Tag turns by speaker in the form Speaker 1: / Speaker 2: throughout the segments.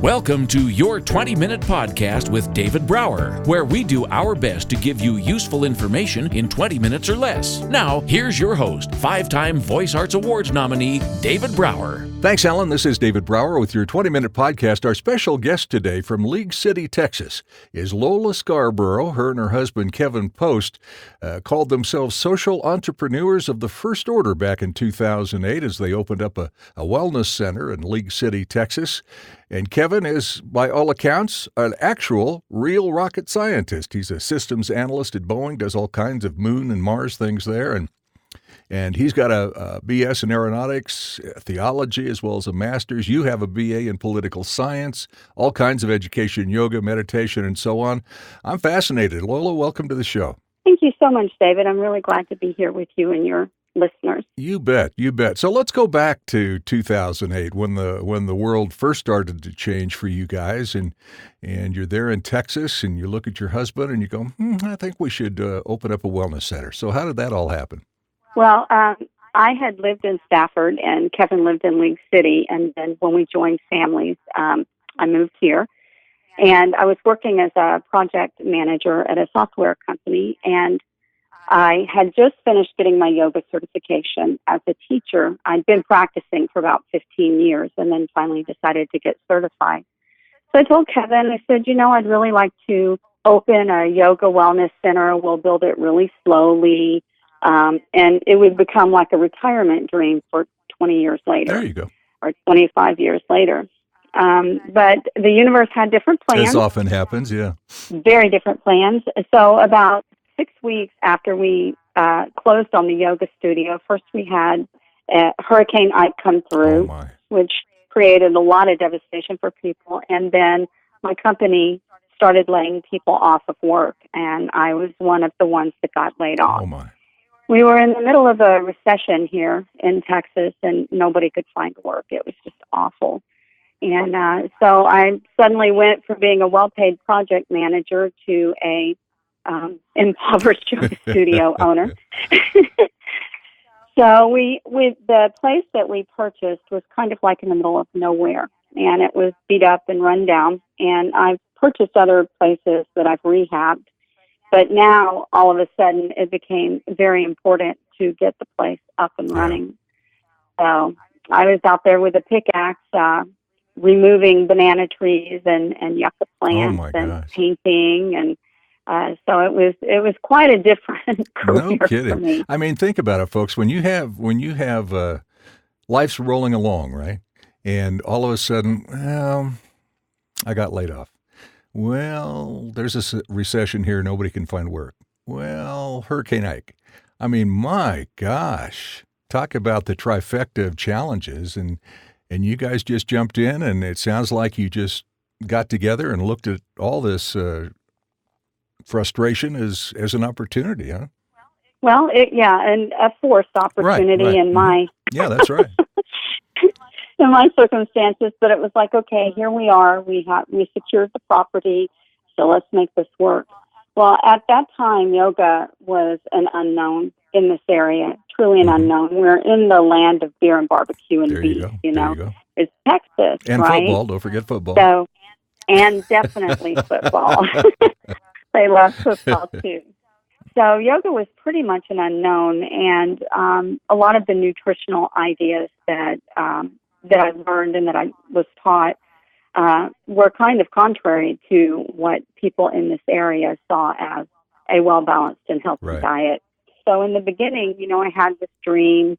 Speaker 1: Welcome to your 20-minute podcast with David Brower, where we do our best to give you useful information in 20 minutes or less. Now, here's your host, 5-time Voice Arts Awards nominee, David Brower.
Speaker 2: Thanks, Allan. This is David Brower with your 20-minute podcast. Our special guest today from League City, Texas, is Lola Scarborough. Her and her husband, Kevin Post, called themselves social entrepreneurs of the first order back in 2008 as they opened up a wellness center in League City, Texas. And Kevin is, by all accounts, an actual real rocket scientist. He's a systems analyst at Boeing, does all kinds of moon and Mars things there, and he's got a BS in aeronautics, theology, as well as a master's. You have a BA in political science, all kinds of education, yoga, meditation, and so on. I'm fascinated. Lola, welcome to the show.
Speaker 3: Thank you so much, David. I'm really glad to be here with you and your listeners.
Speaker 2: You bet, you bet. So let's go back to 2008 when the world first started to change for you guys, and you're there in Texas, and you look at your husband and you go, I think we should open up a wellness center. So how did that all happen?
Speaker 3: Well, I had lived in Stafford, and Kevin lived in League City, and then when we joined families, I moved here, and I was working as a project manager at a software company, and I had just finished getting my yoga certification as a teacher. I'd been practicing for about 15 years, and then finally decided to get certified. So I told Kevin, I said, I'd really like to open a yoga wellness center. We'll build it really slowly. And it would become like a retirement dream for 20 years later.
Speaker 2: There you go.
Speaker 3: Or 25 years later. But the universe had different plans.
Speaker 2: As often happens, yeah.
Speaker 3: Very different plans. So about 6 weeks after we closed on the yoga studio, first we had Hurricane Ike come through, which created a lot of devastation for people. And then my company started laying people off of work, and I was one of the ones that got laid off.
Speaker 2: Oh, my.
Speaker 3: We were in the middle of a recession here in Texas, and nobody could find work. It was just awful. And so I suddenly went from being a well-paid project manager to a impoverished yoga studio owner. So the place that we purchased was kind of like in the middle of nowhere, and it was beat up and run down. And I've purchased other places that I've rehabbed. But now, all of a sudden, it became very important to get the place up and running. So I was out there with a pickaxe, removing banana trees and yucca plants and painting. And so it was quite a different career for me.
Speaker 2: I mean, think about it, folks. When you have life's rolling along, right? And all of a sudden, I got laid off. Well, there's a recession here. Nobody can find work. Well, Hurricane Ike. I mean, my gosh, talk about the trifecta of challenges. And you guys just jumped in, and it sounds like you just got together and looked at all this frustration as an opportunity, huh?
Speaker 3: Well, and a forced opportunity
Speaker 2: right.
Speaker 3: in my...
Speaker 2: Yeah, that's right.
Speaker 3: In my circumstances, but it was like, okay, here we are. We secured the property, so let's make this work. Well, at that time, yoga was an unknown in this area, truly an unknown. We're in the land of beer and barbecue and beef, you know. It's Texas,
Speaker 2: and
Speaker 3: right?
Speaker 2: football, don't forget football.
Speaker 3: So, and definitely football. They love football, too. So yoga was pretty much an unknown, and a lot of the nutritional ideas that I learned and that I was taught were kind of contrary to what people in this area saw as a well-balanced and healthy diet. So in the beginning, I had this dream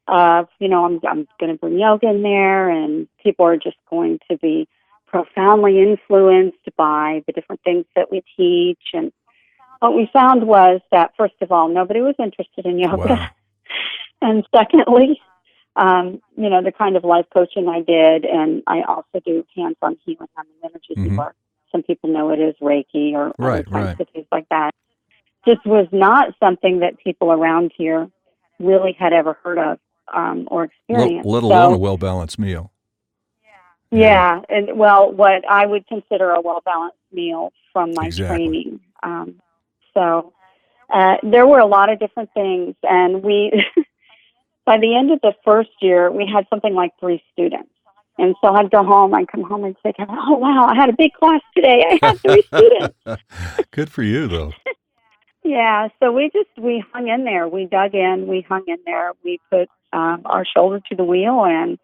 Speaker 3: of, I'm going to bring yoga in there, and people are just going to be profoundly influenced by the different things that we teach. And what we found was that, first of all, nobody was interested in yoga.
Speaker 2: Wow.
Speaker 3: And secondly, the kind of life coaching I did, and I also do hands-on healing on the energy work. Some people know it as Reiki or other kinds of things like that. Just was not something that people around here really had ever heard of or experienced.
Speaker 2: Let alone a well-balanced meal.
Speaker 3: Yeah, and what I would consider a well-balanced meal from my training. So there were a lot of different things, and we, by the end of the first year, we had something like 3 students. And so I'd go home, I'd come home and say, oh, wow, I had a big class today. I had 3 students.
Speaker 2: Good for you, though.
Speaker 3: Yeah, so we hung in there. We dug in, we hung in there. We put our shoulder to the wheel, and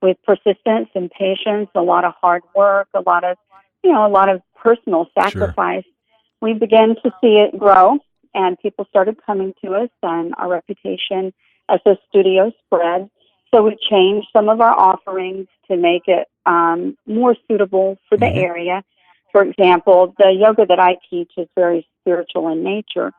Speaker 3: with persistence and patience, a lot of hard work, a lot of personal sacrifice, we began to see it grow, and people started coming to us, and our reputation as a studio spread. So we changed some of our offerings to make it more suitable for the area. For example, the yoga that I teach is very spiritual in nature,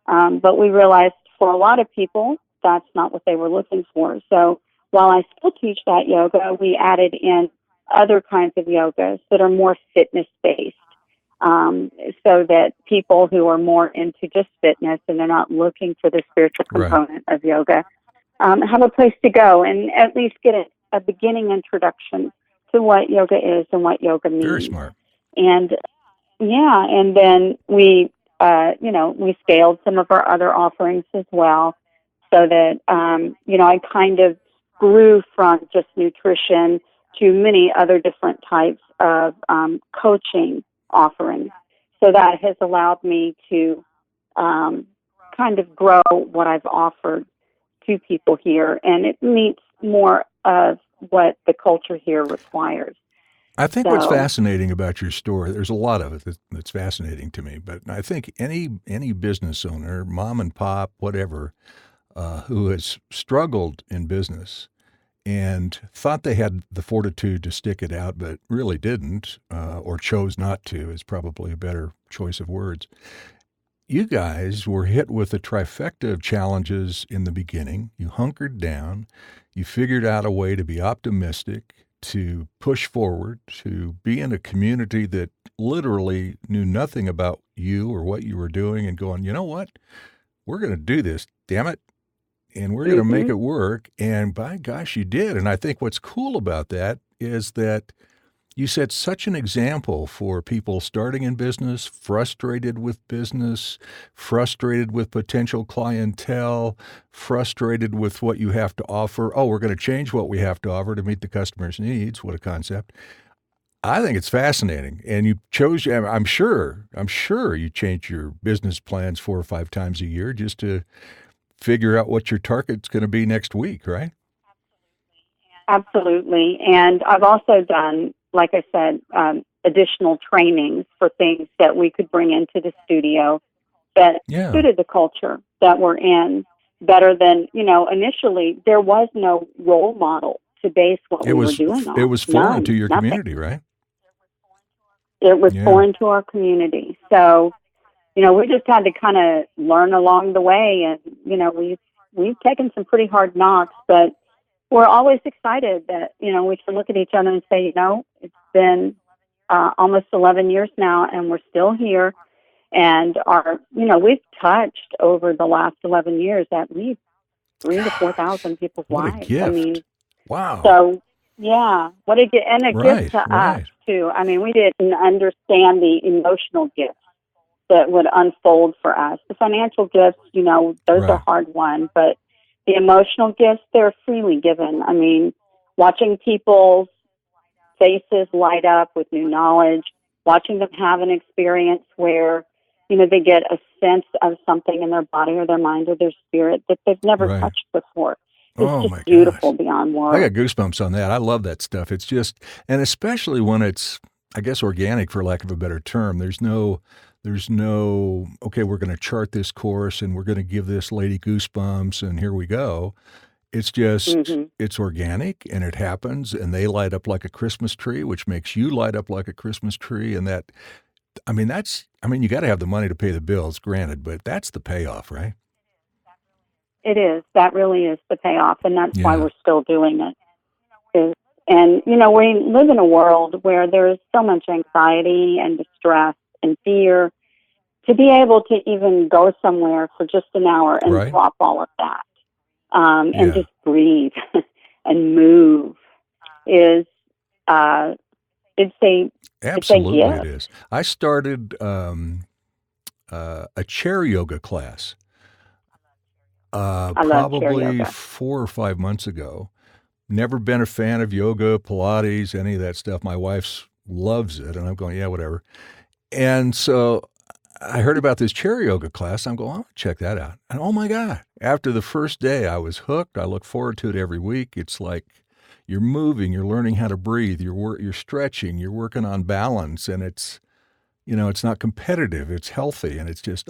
Speaker 3: but we realized for a lot of people, that's not what they were looking for. So while I still teach that yoga, we added in other kinds of yogas that are more fitness-based, so that people who are more into just fitness and they're not looking for the spiritual component of yoga have a place to go and at least get a beginning introduction to what yoga is and what yoga means.
Speaker 2: Very smart.
Speaker 3: And and then we scaled some of our other offerings as well, so that I kind of grew from just nutrition to many other different types of coaching offerings. So that has allowed me to kind of grow what I've offered to people here, and it meets more of what the culture here requires.
Speaker 2: I think what's fascinating about your store, there's a lot of it that's fascinating to me, but I think any business owner, mom and pop, whatever, who has struggled in business and thought they had the fortitude to stick it out, but really didn't, or chose not to, is probably a better choice of words. You guys were hit with a trifecta of challenges in the beginning. You hunkered down. You figured out a way to be optimistic, to push forward, to be in a community that literally knew nothing about you or what you were doing, and going, you know what? We're going to do this, damn it. And we're going to make it work. And by gosh, you did. And I think what's cool about that is that you set such an example for people starting in business, frustrated with business, frustrated with potential clientele, frustrated with what you have to offer. Oh, we're going to change what we have to offer to meet the customer's needs. What a concept. I think it's fascinating. And you chose, I'm sure you change your business plans 4 or 5 times a year just to figure out what your target's going to be next week, right?
Speaker 3: Absolutely. And I've also done, like I said, additional trainings for things that we could bring into the studio that suited the culture that we're in better than, initially there was no role model to base what we were doing on.
Speaker 2: It was foreign to your community, right?
Speaker 3: It was foreign to our community. So, we just had to kind of learn along the way, and, we've taken some pretty hard knocks, but we're always excited that, we can look at each other and say, it's been almost 11 years now, and we're still here. And we've touched over the last 11 years at least 3,000 to 4,000 people's lives.
Speaker 2: What a gift.
Speaker 3: I mean,
Speaker 2: wow.
Speaker 3: So, what a gift, and a gift to us, too. I mean, we didn't understand the emotional gifts that would unfold for us. The financial gifts, those are hard won, but the emotional gifts, they're freely given. I mean, watching people's faces light up with new knowledge, watching them have an experience where, they get a sense of something in their body or their mind or their spirit that they've never touched before. It's just beautiful beyond words.
Speaker 2: I got goosebumps on that. I love that stuff. It's just, and especially when it's, I guess, organic, for lack of a better term. There's no, okay, we're going to chart this course and we're going to give this lady goosebumps and here we go. It's just, it's organic and it happens and they light up like a Christmas tree, which makes you light up like a Christmas tree. And that, you got to have the money to pay the bills, granted, but that's the payoff, right?
Speaker 3: It is. That really is the payoff. And that's why we're still doing it. And, we live in a world where there's so much anxiety and distress and fear. To be able to even go somewhere for just an hour and drop all of that and just breathe and move is
Speaker 2: absolutely
Speaker 3: it's a gift.
Speaker 2: It is. I started a chair yoga class probably 4 or 5 months ago. never been a fan of yoga, Pilates, any of that stuff. My wife loves it, and I'm going, yeah, whatever. And so I heard about this chair yoga class. I'm going, I'll check that out. And oh my God, after the first day, I was hooked. I look forward to it every week. It's like you're moving, you're learning how to breathe, you're stretching, you're working on balance, and it's, it's not competitive, it's healthy, and it's just,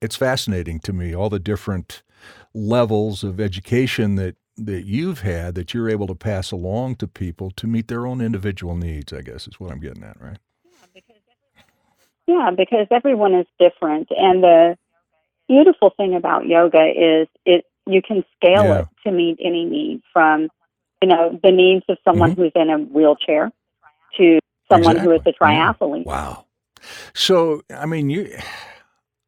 Speaker 2: it's fascinating to me, all the different levels of education that you've had that you're able to pass along to people to meet their own individual needs, I guess is what I'm getting at, right?
Speaker 3: Yeah, because everyone is different. And the beautiful thing about yoga is you can scale it to meet any need, from, the needs of someone who's in a wheelchair to someone who is a triathlete.
Speaker 2: Yeah. Wow. So, I mean,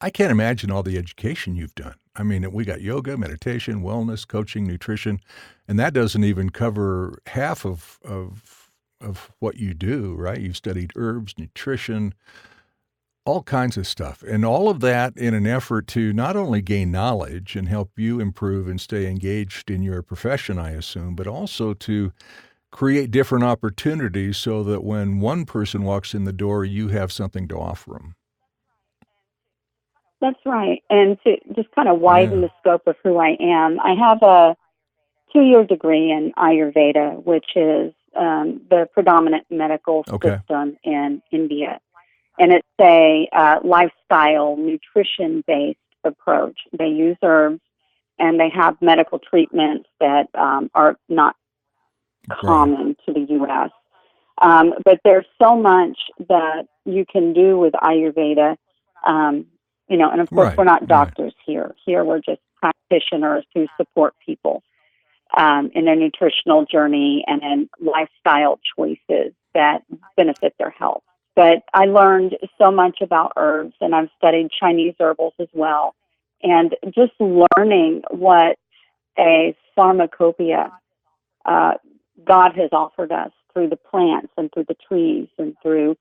Speaker 2: I can't imagine all the education you've done. I mean, we got yoga, meditation, wellness, coaching, nutrition, and that doesn't even cover half of what you do, right? You've studied herbs, nutrition, all kinds of stuff, and all of that in an effort to not only gain knowledge and help you improve and stay engaged in your profession, I assume, but also to create different opportunities so that when one person walks in the door, you have something to offer them.
Speaker 3: That's right. And to just kind of widen the scope of who I am, I have a 2-year degree in Ayurveda, which is the predominant medical system in India. And it's a lifestyle, nutrition-based approach. They use herbs, and they have medical treatments that are not common to the U.S. But there's so much that you can do with Ayurveda, and of course we're not doctors here. Here we're just practitioners who support people in their nutritional journey and in lifestyle choices that benefit their health. But I learned so much about herbs, and I've studied Chinese herbals as well. And just learning what a pharmacopoeia God has offered us through the plants and through the trees and through,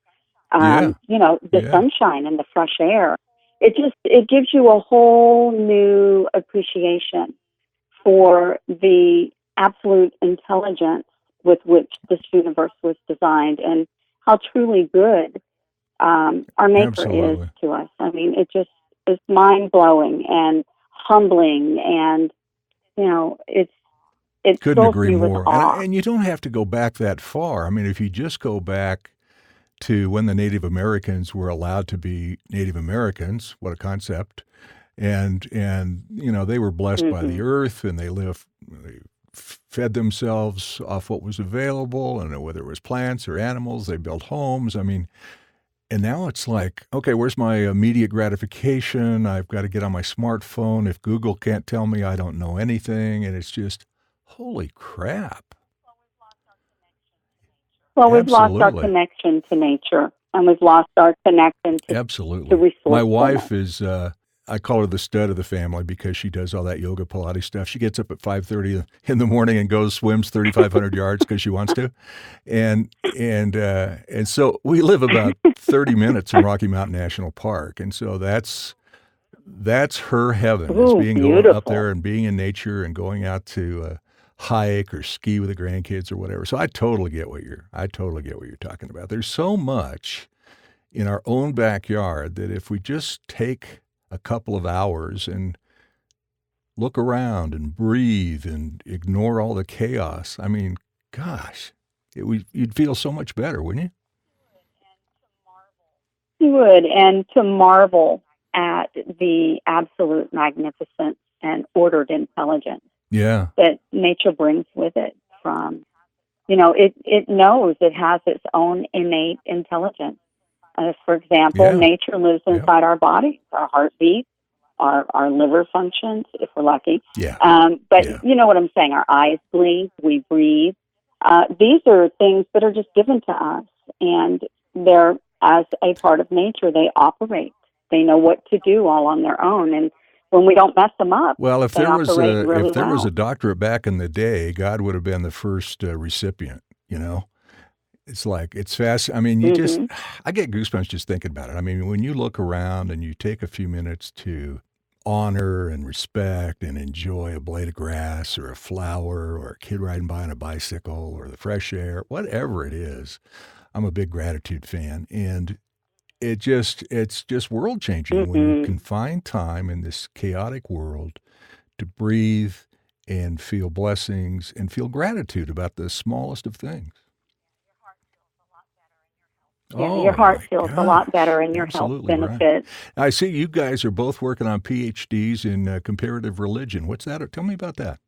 Speaker 3: the sunshine and the fresh air. It gives you a whole new appreciation for the absolute intelligence with which this universe was designed, and how truly good our Maker is to us. I mean, it just is mind-blowing and humbling, and, it
Speaker 2: couldn't agree
Speaker 3: with
Speaker 2: more.
Speaker 3: awe.
Speaker 2: And you don't have to go back that far. I mean, if you just go back to when the Native Americans were allowed to be Native Americans, what a concept. And they were blessed by the earth, and they fed themselves off what was available, and whether it was plants or animals, they built homes. I mean, and now it's like, okay, where's my immediate gratification? I've got to get on my smartphone. If Google can't tell me, I don't know anything. And it's just, holy crap.
Speaker 3: Well, we've lost our connection to nature, and we've lost our connection to resourcefulness.
Speaker 2: My wife is, I call her the stud of the family because she does all that yoga, Pilates stuff. She gets up at 5:30 in the morning and swims 3,500 yards because she wants to. And so we live about 30 minutes from Rocky Mountain National Park. And so that's her heaven. It's going up there and being in nature and going out to hike or ski with the grandkids or whatever. So I totally get what you're talking about. There's so much in our own backyard that if we just take a couple of hours and look around and breathe and ignore all the chaos, I mean, gosh, you'd feel so much better, wouldn't you?
Speaker 3: You would, and to marvel at the absolute magnificence and ordered intelligence that nature brings with it. From, it knows it has its own innate intelligence. For example, nature lives inside our body, our heartbeat, our liver functions, if we're lucky. But you know what I'm saying? Our eyes blink, we breathe. These are things that are just given to us, and they're, as a part of nature, they operate. They know what to do all on their own, and when we don't mess them up,
Speaker 2: well, if there was a doctorate back in the day, God would have been the first recipient. It's like, it's fast. I mean, I get goosebumps just thinking about it. I mean, when you look around and you take a few minutes to honor and respect and enjoy a blade of grass or a flower or a kid riding by on a bicycle or the fresh air, whatever it is. I'm a big gratitude fan, and it's just world changing when you can find time in this chaotic world to breathe and feel blessings and feel gratitude about the smallest of things.
Speaker 3: Yeah, your heart feels a lot better and your health
Speaker 2: Absolutely right.
Speaker 3: benefits.
Speaker 2: I see you guys are both working on PhDs in comparative religion. What's that? Tell me about that.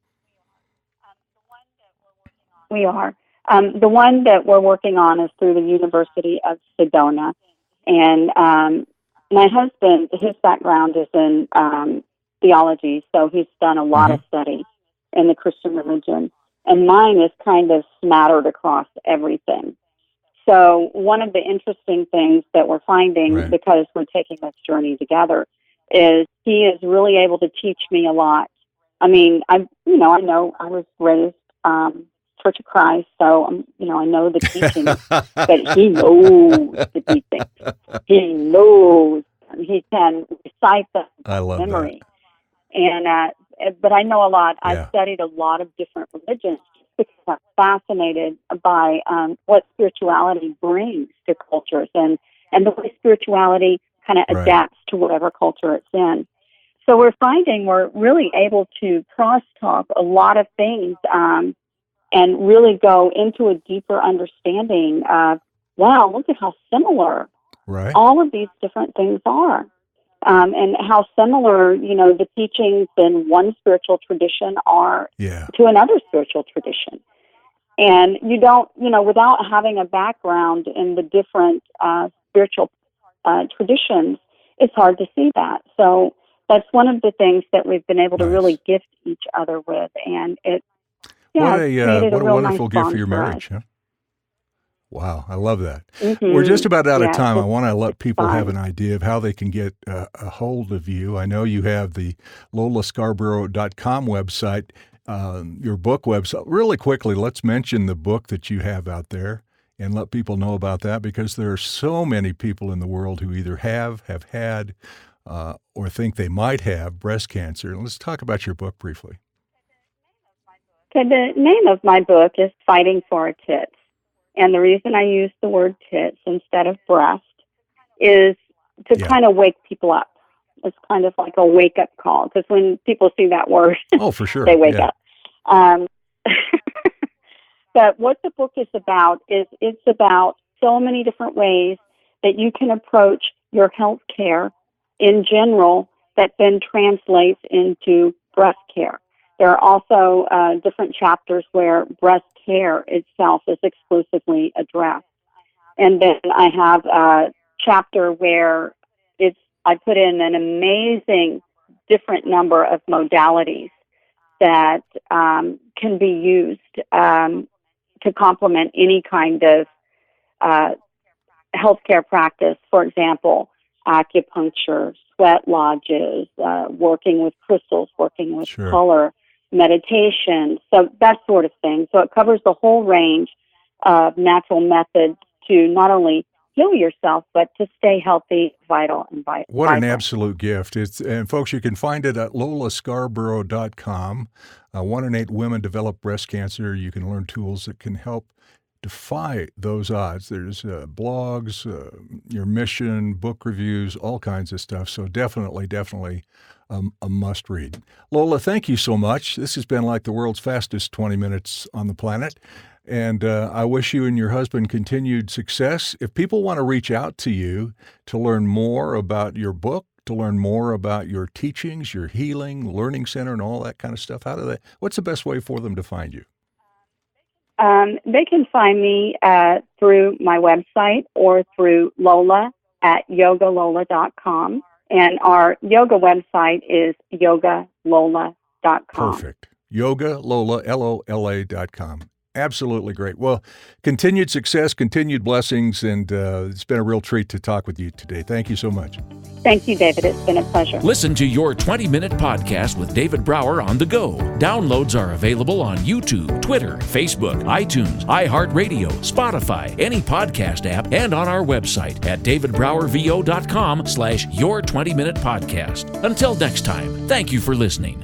Speaker 3: We are. The one that we're working on is through the University of Sedona. And my husband, his background is in theology, so he's done a lot of study in the Christian religion. And mine is kind of smattered across everything. So one of the interesting things that we're finding, because we're taking this journey together, is he is really able to teach me a lot. I mean, I know I was raised Church of Christ, so I know the teaching, but he knows the teaching. He knows. He can recite them from memory. And but I know a lot. I've studied a lot of different religions because I'm fascinated by what spirituality brings to cultures and the way spirituality kind of adapts to whatever culture it's in. So we're finding we're really able to cross-talk a lot of things and really go into a deeper understanding of, wow, look at how similar all of these different things are. And how similar, the teachings in one spiritual tradition are to another spiritual tradition. And you don't, without having a background in the different spiritual traditions, it's hard to see that. So that's one of the things that we've been able to really gift each other with. And
Speaker 2: what a wonderful gift for your marriage, huh? Wow, I love that. We're just about out of time. I want to let people have an idea of how they can get a hold of you. I know you have the LolaScarborough.com website, your book website. Really quickly, let's mention the book that you have out there and let people know about that, because there are so many people in the world who either have had, or think they might have breast cancer. Let's talk about your book briefly.
Speaker 3: Okay, the name of my book is Fighting For Our Tits. And the reason I use the word tits instead of breast is to kind of wake people up. It's kind of like a wake-up call, because when people see that word,
Speaker 2: for sure,
Speaker 3: they wake up. But what the book is about is it's about so many different ways that you can approach your health care in general that then translates into breast care. There are also different chapters where breast care itself is exclusively addressed. And then I have a chapter where I put in an amazing different number of modalities that can be used to complement any kind of healthcare practice. For example, acupuncture, sweat lodges, working with crystals, working with color, meditation, so that sort of thing. So it covers the whole range of natural methods to not only heal yourself, but to stay healthy, vital, and vital.
Speaker 2: What an absolute gift. And folks, you can find it at LolaScarborough.com. 1 in 8 women develop breast cancer. You can learn tools that can help defy those odds. There's blogs, your mission, book reviews, all kinds of stuff. So definitely a must read. Lola, thank you so much. This has been like the world's fastest 20 minutes on the planet. And I wish you and your husband continued success. If people want to reach out to you to learn more about your book, to learn more about your teachings, your healing, learning center, and all that kind of stuff, what's the best way for them to find you?
Speaker 3: They can find me through my website or through Lola at yogalola.com. And our yoga website is yogalola.com.
Speaker 2: Perfect. Yogalola, LOLA.com. Absolutely great. Well, continued success, continued blessings, and it's been a real treat to talk with you today. Thank you so much.
Speaker 3: Thank you, David. It's been a pleasure.
Speaker 1: Listen to Your 20-Minute Podcast with David Brower on the go. Downloads are available on YouTube, Twitter, Facebook, iTunes, iHeartRadio, Spotify, any podcast app, and on our website at davidbrowervo.com/Your 20-Minute Podcast. Until next time, thank you for listening.